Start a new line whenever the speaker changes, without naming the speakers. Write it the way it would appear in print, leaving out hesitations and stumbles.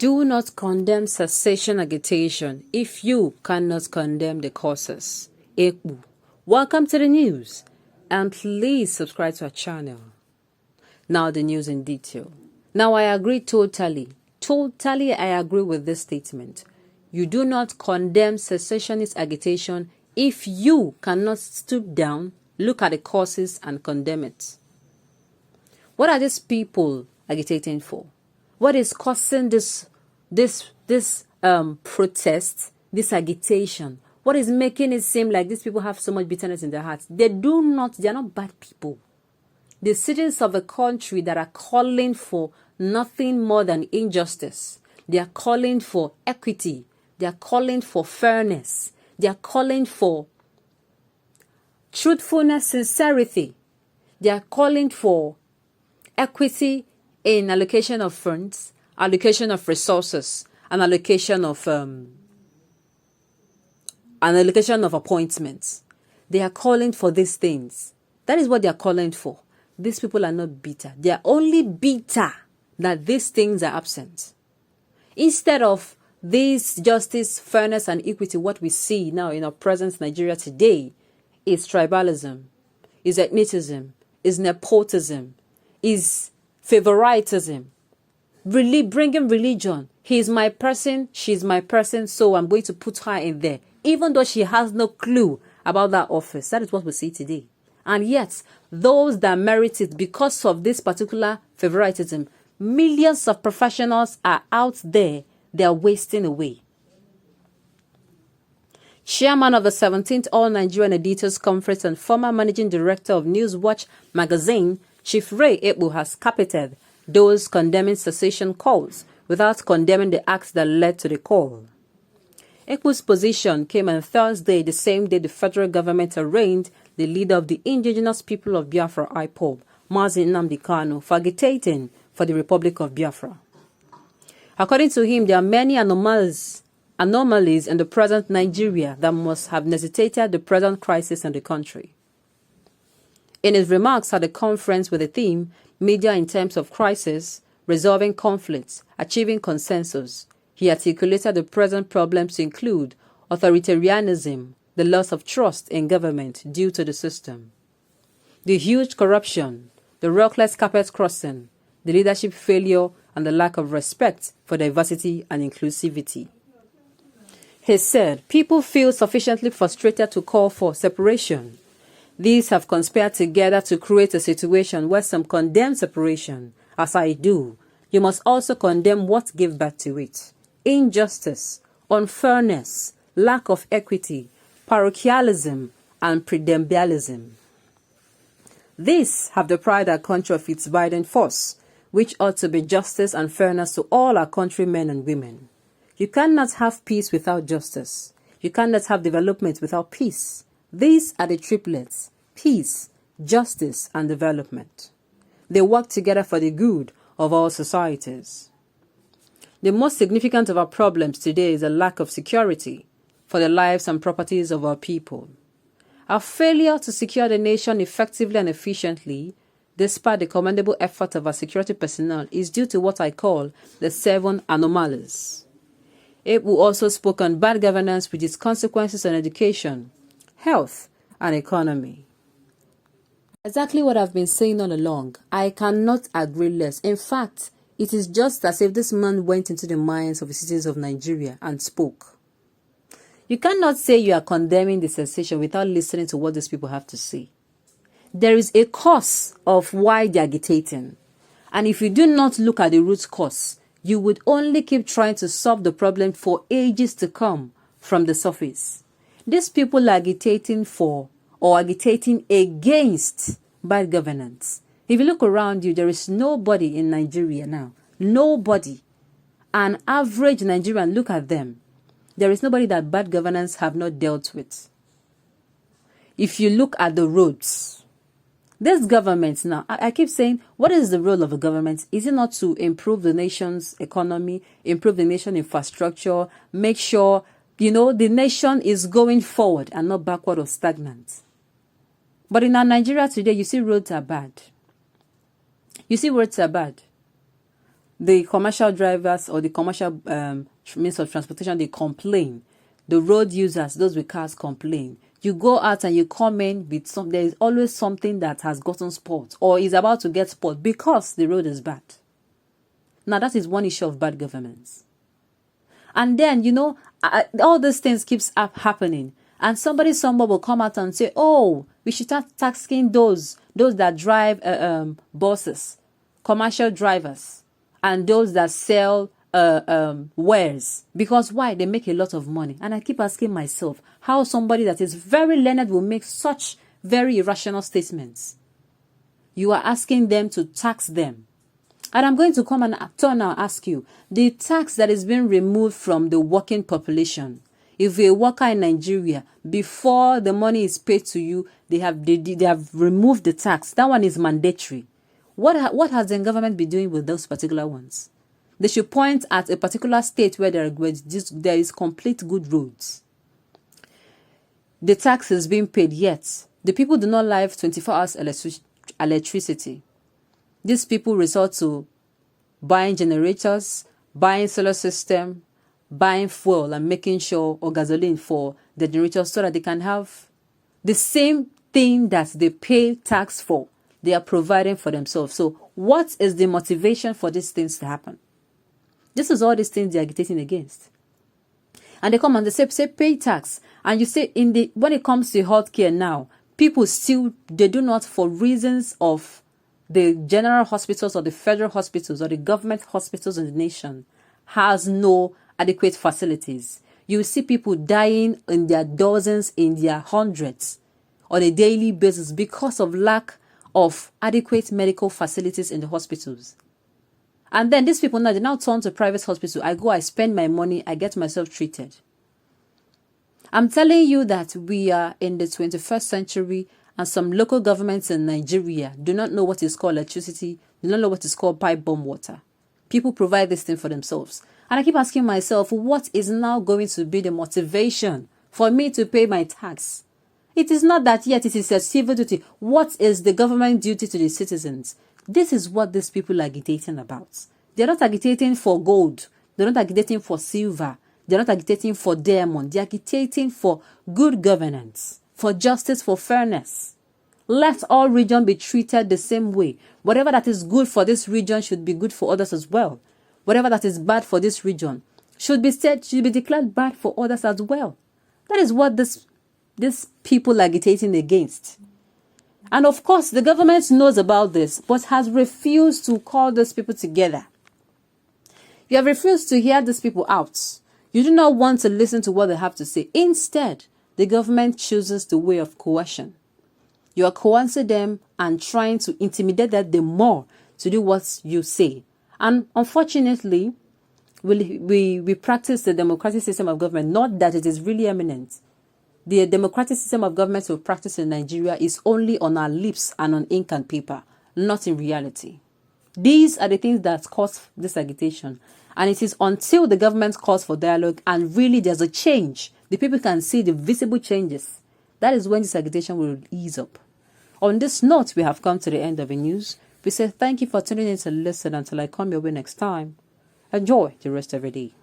Do not condemn cessation agitation if you cannot condemn the causes. Ekbu. Welcome to the news, and please subscribe to our channel. Now the news in detail. Now I agree totally I agree with this statement. You do not condemn secessionist agitation if you cannot stoop down, look at the causes and condemn it. What are these people agitating for? What is causing this protest, this agitation? What is making it seem like these people have so much bitterness in their hearts? They are not bad people. The citizens of a country that are calling for nothing more than injustice. They are calling for equity. They are calling for fairness. They are calling for truthfulness, sincerity. They are calling for equity in allocation of funds, allocation of resources, and allocation of appointments. They are calling for these things. That is what they are calling for. These people are not bitter. They are only bitter that these things are absent. Instead of this justice, fairness, and equity, what we see now in our present Nigeria today is tribalism, is ethnicism, is nepotism, is favoritism, really bringing religion. He is my person, she's my person, so I'm going to put her in there, even though she has no clue about that office. That is what we see today. And yet, those that merit it because of this particular favoritism, millions of professionals are out there. They are wasting away. Chairman of the 17th All Nigerian Editors Conference and former managing director of Newswatch magazine, Chief Ray Ekbu, has capited those condemning secession calls without condemning the acts that led to the call. Ekbu's position came on Thursday, the same day the federal government arraigned the leader of the indigenous people of Biafra, IPOB, Mazi Nnamdi Kanu, for agitating for the Republic of Biafra. According to him, there are many anomalies in the present Nigeria that must have necessitated the present crisis in the country. In his remarks at the conference with the theme, Media in Terms of Crisis, Resolving Conflicts, Achieving Consensus, he articulated the present problems to include authoritarianism, the loss of trust in government due to the system, the huge corruption, the reckless carpet crossing, the leadership failure, and the lack of respect for diversity and inclusivity. He said, people feel sufficiently frustrated to call for separation. These have conspired together to create a situation where some condemn separation, as I do. You must also condemn what gave birth to it. Injustice, unfairness, lack of equity, parochialism, and prebendalism. These have deprived our country of its abiding force, which ought to be justice and fairness to all our countrymen and women. You cannot have peace without justice. You cannot have development without peace. These are the triplets: peace, justice, and development. They work together for the good of all societies. The most significant of our problems today is a lack of security for the lives and properties of our people. Our failure to secure the nation effectively and efficiently, despite the commendable effort of our security personnel, is due to what I call the 7 anomalies. Ekbu also spoke on bad governance with its consequences on education, health, and economy. Exactly what I've been saying all along. I cannot agree less. In fact, it is just as if this man went into the minds of the citizens of Nigeria and spoke. You cannot say you are condemning the secession without listening to what these people have to say. There is a cause of why they are agitating. And if you do not look at the root cause, you would only keep trying to solve the problem for ages to come from the surface. These people are agitating for or agitating against bad governance. If you look around you, there is nobody in Nigeria now. Nobody. An average Nigerian, look at them. There is nobody that bad governance have not dealt with. If you look at the roads, this government now, I keep saying, what is the role of a government? Is it not to improve the nation's economy, improve the nation's infrastructure, make sure, the nation is going forward and not backward or stagnant? But in our Nigeria today, you see roads are bad. You see roads are bad. the commercial drivers or the commercial means of transportation, they complain. The road users, those with cars, complain. You go out and you come in with there is always something that has gotten spoiled or is about to get spoiled because the road is bad. Now that is one issue of bad governance. And then, all these things keeps happening. And somebody will come out and say, oh, we should start taxing those that drive buses, commercial drivers, and those that sell wares. Because why? They make a lot of money. And I keep asking myself, how somebody that is very learned will make such very irrational statements. You are asking them to tax them. And I'm going to come and turn and ask you, the tax that is being removed from the working population, if you're a worker in Nigeria, before the money is paid to you, they have removed the tax. That one is mandatory. What has the government been doing with those particular ones? They should point at a particular state where there is complete good roads. The tax is being paid, yet the people do not have 24 hours electricity. These people resort to buying generators, buying solar system, buying fuel and making sure or gasoline for the generators so that they can have the same thing that they pay tax for. They are providing for themselves. So what is the motivation for these things to happen? This is all these things they're agitating against. And they come and they say pay tax. And you say when it comes to healthcare now, people they do not, for reasons of the general hospitals or the federal hospitals or the government hospitals in the nation has no adequate facilities. You see people dying in their dozens, in their hundreds on a daily basis because of lack of adequate medical facilities in the hospitals. And then these people they now turn to private hospital. I spend my money, I get myself treated. I'm telling you that we are in the 21st century and some local governments in Nigeria do not know what is called electricity, do not know what is called pipe bomb water. People provide this thing for themselves. And I keep asking myself, what is now going to be the motivation for me to pay my tax? It is not that yet, it is a civil duty. What is the government duty to the citizens? This is what these people are agitating about. They're not agitating for gold. They're not agitating for silver. They're not agitating for diamond. They're agitating for good governance, for justice, for fairness. Let all regions be treated the same way. Whatever that is good for this region should be good for others as well. Whatever that is bad for this region should be declared bad for others as well. That is what these people are agitating against. And of course, the government knows about this, but has refused to call those people together. You have refused to hear these people out. You do not want to listen to what they have to say. Instead, the government chooses the way of coercion. You are coercing them and trying to intimidate them the more to do what you say. And unfortunately, we practice the democratic system of government, not that it is really eminent. The democratic system of government we practice in Nigeria is only on our lips and on ink and paper, not in reality. These are the things that cause this agitation. And it is until the government calls for dialogue and really there's a change, the people can see the visible changes. That is when this agitation will ease up. On this note, we have come to the end of the news. We say thank you for tuning in to listen until I come your way next time. Enjoy the rest of your day.